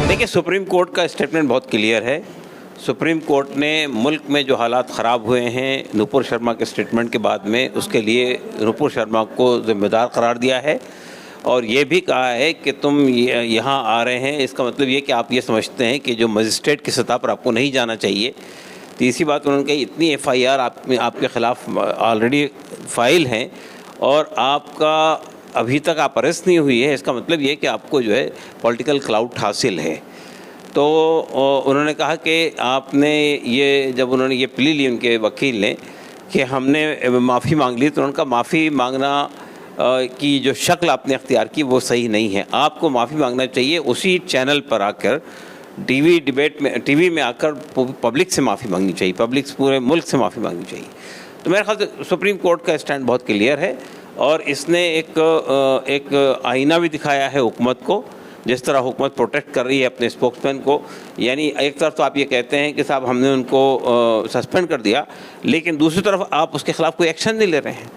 देखिए, supreme court का statement बहुत क्लियर है। सुप्रीम कोर्ट ने मुल्क में जो हालात ख़राब हुए हैं नुपुर शर्मा के स्टेटमेंट के बाद में, उसके लिए नुपुर शर्मा को ज़िम्मेदार करार दिया है और ये भी कहा है कि तुम यहाँ आ रहे हैं, इसका मतलब ये कि आप ये समझते हैं कि जो मजिस्ट्रेट की सतह पर आपको नहीं जाना चाहिए। तीसरी बात उन्होंने कही, इतनी FIR आपके ख़िलाफ़ ऑलरेडी फ़ाइल हैं और आपका अभी तक आप अरेस्ट नहीं हुई है, इसका मतलब ये कि आपको जो है पॉलिटिकल क्लाउट हासिल है। तो उन्होंने कहा कि आपने ये, जब उन्होंने ये प्ली ली उनके वकील ने कि हमने माफ़ी मांग ली, तो उन्होंने कहा माफ़ी मांगना की जो शक्ल आपने अख्तियार की वो सही नहीं है। आपको माफ़ी मांगना चाहिए उसी चैनल पर आकर, टीवी में आकर पब्लिक से माफ़ी मांगनी चाहिए, पब्लिक पूरे मुल्क से माफ़ी मांगनी चाहिए। तो मेरे ख्याल से सुप्रीम कोर्ट का स्टैंड बहुत क्लियर है और इसने एक आईना भी दिखाया है हुकूमत को, जिस तरह हुकूमत प्रोटेक्ट कर रही है अपने स्पोक्समैन को। यानी एक तरफ तो आप ये कहते हैं कि साहब हमने उनको सस्पेंड कर दिया, लेकिन दूसरी तरफ आप उसके ख़िलाफ़ कोई एक्शन नहीं ले रहे हैं।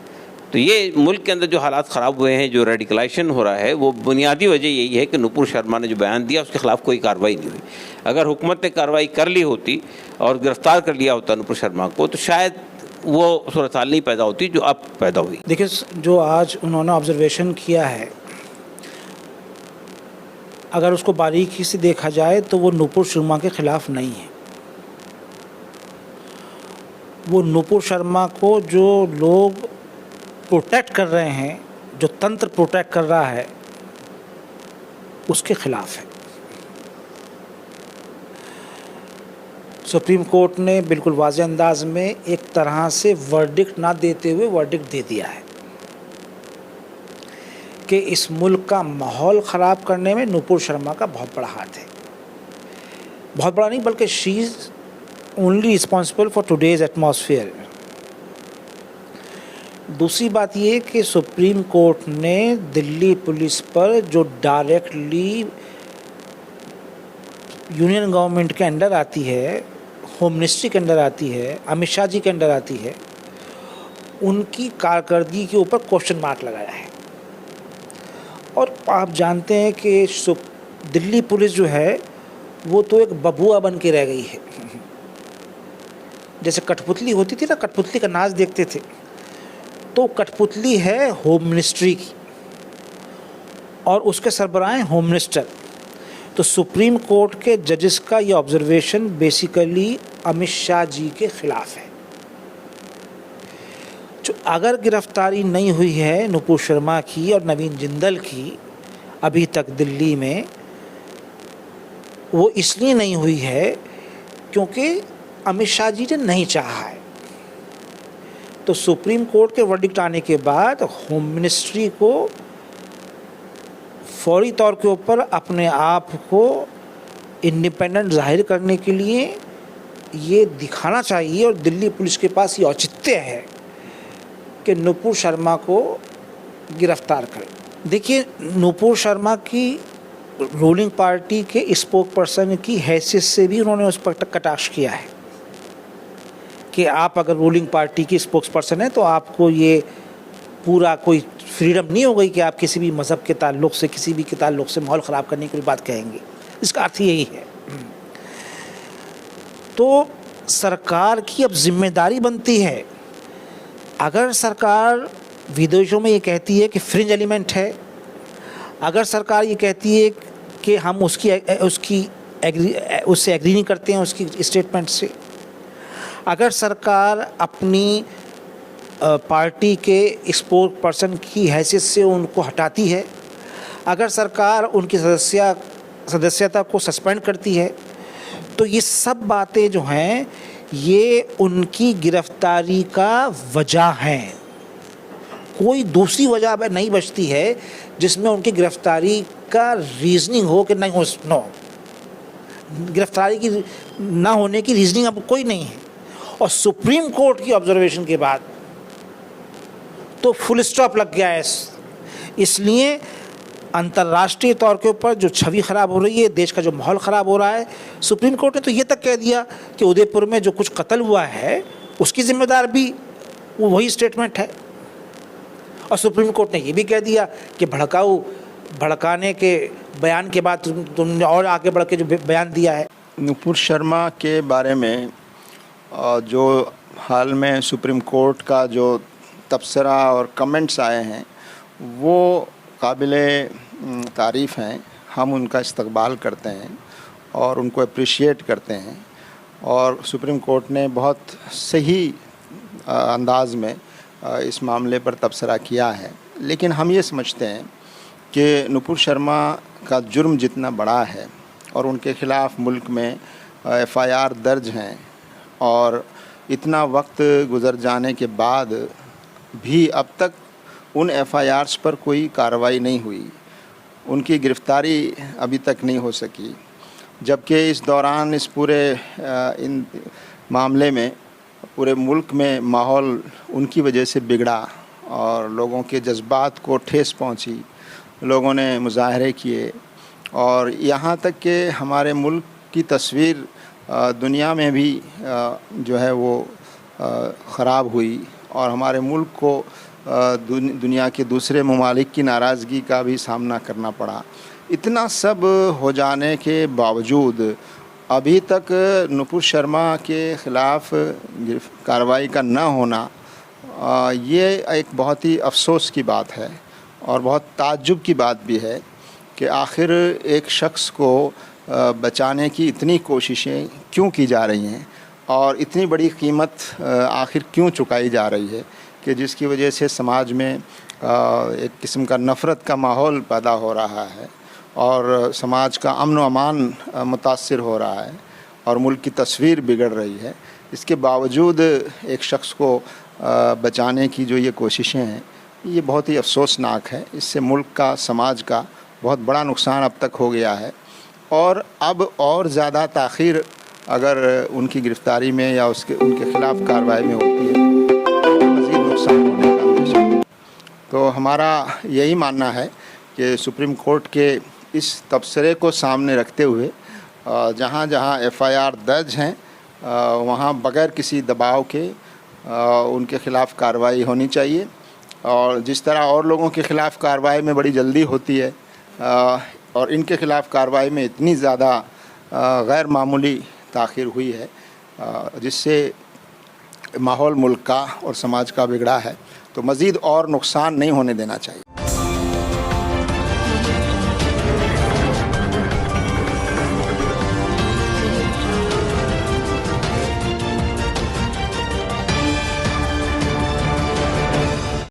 तो ये मुल्क के अंदर जो हालात ख़राब हुए हैं, जो रेडिकलाइजेशन हो रहा है, वो बुनियादी वजह यही है कि नुपुर शर्मा ने जो बयान दिया उसके ख़िलाफ़ कोई कार्रवाई नहीं हुई। अगर हुकूमत ने कार्रवाई कर ली होती और गिरफ़्तार कर लिया होता नुपुर शर्मा को, तो शायद वो सूरत हाल नहीं पैदा होती जो अब पैदा हुई। देखिए, जो आज उन्होंने ऑब्जर्वेशन किया है, अगर उसको बारीकी से देखा जाए तो वो नुपुर शर्मा के ख़िलाफ़ नहीं है। वो नुपुर शर्मा को जो लोग प्रोटेक्ट कर रहे हैं, जो तंत्र प्रोटेक्ट कर रहा है, उसके ख़िलाफ़ है। सुप्रीम कोर्ट ने बिल्कुल वाज़ेह अंदाज में एक तरह से वर्डिक्ट ना देते हुए वर्डिक्ट दे दिया है कि इस मुल्क का माहौल ख़राब करने में नुपुर शर्मा का बहुत बड़ा हाथ है। बहुत बड़ा नहीं, बल्कि she is only responsible for today's atmosphere. दूसरी बात ये कि सुप्रीम कोर्ट ने दिल्ली पुलिस पर जो डायरेक्टली यूनियन गवर्नमेंट के अंडर आती है, होम मिनिस्ट्री के अंडर आती है, अमित शाह जी के अंडर आती है, उनकी कारकर्दगी के ऊपर क्वेश्चन मार्क लगाया है। और आप जानते हैं कि दिल्ली पुलिस जो है वो तो एक बबुआ बन के रह गई है। जैसे कठपुतली होती थी ना, कठपुतली का नाच देखते थे, तो कठपुतली है होम मिनिस्ट्री की और उसके सरबराह हैं होम मिनिस्टर। तो सुप्रीम कोर्ट के जजेस का ये ऑब्जर्वेशन बेसिकली अमित शाह जी के ख़िलाफ़ है। जो अगर गिरफ्तारी नहीं हुई है नुपुर शर्मा की और नवीन जिंदल की अभी तक दिल्ली में, वो इसलिए नहीं हुई है क्योंकि अमित शाह जी ने नहीं चाहा है। तो सुप्रीम कोर्ट के वर्डिक्ट आने के बाद होम मिनिस्ट्री को फौरी तौर के ऊपर अपने आप को इंडिपेंडेंट जाहिर करने के लिए ये दिखाना चाहिए और दिल्ली पुलिस के पास ये औचित्य है कि नुपुर शर्मा को गिरफ्तार करें। देखिए, नुपुर शर्मा की रूलिंग पार्टी के स्पोक पर्सन की हैसियत से भी उन्होंने उस पर कटाक्ष किया है कि आप अगर रूलिंग पार्टी की स्पोक्स पर्सन हैं तो आपको ये पूरा कोई फ्रीडम नहीं हो गई कि आप किसी भी मज़हब के ताल्लुक़ से, किसी भी के ताल्लुक़ से माहौल ख़राब करने की बात कहेंगे। इसका अर्थ यही है। तो सरकार की अब जिम्मेदारी बनती है, अगर सरकार विदेशों में ये कहती है कि फ्रिंज एलिमेंट है, अगर सरकार ये कहती है कि हम उससे एग्री नहीं करते हैं उसकी स्टेटमेंट से, अगर सरकार अपनी पार्टी के स्पोक पर्सन की हैसियत से उनको हटाती है, अगर सरकार उनकी सदस्यता को सस्पेंड करती है, तो ये सब बातें जो हैं ये उनकी गिरफ्तारी का वजह हैं। कोई दूसरी वजह नहीं बचती है जिसमें उनकी गिरफ्तारी का रीजनिंग हो कि नहीं हो। नो, गिरफ्तारी की ना होने की रीजनिंग अब कोई नहीं है। और सुप्रीम कोर्ट की ऑब्जर्वेशन के बाद तो फुल स्टॉप लग गया है। इसलिए अंतर्राष्ट्रीय तौर के ऊपर जो छवि ख़राब हो रही है, देश का जो माहौल ख़राब हो रहा है, सुप्रीम कोर्ट ने तो ये तक कह दिया कि उदयपुर में जो कुछ कत्ल हुआ है उसकी ज़िम्मेदार भी वही स्टेटमेंट है। और सुप्रीम कोर्ट ने ये भी कह दिया कि भड़काऊ भड़काने के बयान के बाद तुमने और आगे बढ़ के जो बयान दिया है। नुपुर शर्मा के बारे में जो हाल में सुप्रीम कोर्ट का जो तबसरा और कमेंट्स आए हैं वो काबिले तारीफ़ हैं। हम उनका इस्तकबाल करते हैं और उनको अप्रिशिएट करते हैं और सुप्रीम कोर्ट ने बहुत सही अंदाज में इस मामले पर तबसरा किया है। लेकिन हम ये समझते हैं कि नुपुर शर्मा का जुर्म जितना बड़ा है और उनके ख़िलाफ़ मुल्क में FIR दर्ज हैं और इतना वक्त गुज़र जाने के बाद भी अब तक उन FIRs पर कोई कार्रवाई नहीं हुई, उनकी गिरफ़्तारी अभी तक नहीं हो सकी। जबकि इस दौरान इस पूरे इन मामले में पूरे मुल्क में माहौल उनकी वजह से बिगड़ा और लोगों के जज्बात को ठेस पहुंची, लोगों ने मुजाहरे किए और यहाँ तक कि हमारे मुल्क की तस्वीर दुनिया में भी जो है वो ख़राब हुई और हमारे मुल्क को दुनिया के दूसरे ममालिक की नाराज़गी का भी सामना करना पड़ा। इतना सब हो जाने के बावजूद अभी तक नुपुर शर्मा के ख़िलाफ़ कार्रवाई का न होना ये एक बहुत ही अफसोस की बात है और बहुत ताज्जुब की बात भी है कि आखिर एक शख्स को बचाने की इतनी कोशिशें क्यों की जा रही हैं और इतनी बड़ी कीमत आखिर क्यों चुकाई जा रही है कि जिसकी वजह से समाज में एक किस्म का नफ़रत का माहौल पैदा हो रहा है और समाज का अमन व अमान मुतासिर हो रहा है और मुल्क की तस्वीर बिगड़ रही है। इसके बावजूद एक शख्स को बचाने की जो ये कोशिशें हैं ये बहुत ही अफसोसनाक है। इससे मुल्क का, समाज का बहुत बड़ा नुकसान अब तक हो गया है और अब और ज़्यादा ताख़ीर अगर उनकी गिरफ़्तारी में या उनके ख़िलाफ़ कार्रवाई में होती है तो मज़ीद नुकसान होने का अंदेशा है। तो हमारा यही मानना है कि सुप्रीम कोर्ट के इस तबसरे को सामने रखते हुए जहाँ जहाँ FIR दर्ज हैं वहाँ बग़ैर किसी दबाव के उनके ख़िलाफ़ कार्रवाई होनी चाहिए और जिस तरह और लोगों के ख़िलाफ़ कार्रवाई में बड़ी जल्दी होती है और इनके ख़िलाफ़ कार्रवाई में इतनी ज़्यादा गैर मामूली ताख़ीर हुई है जिससे माहौल मुल्क का और समाज का बिगड़ा है, तो मज़ीद और नुकसान नहीं होने देना चाहिए।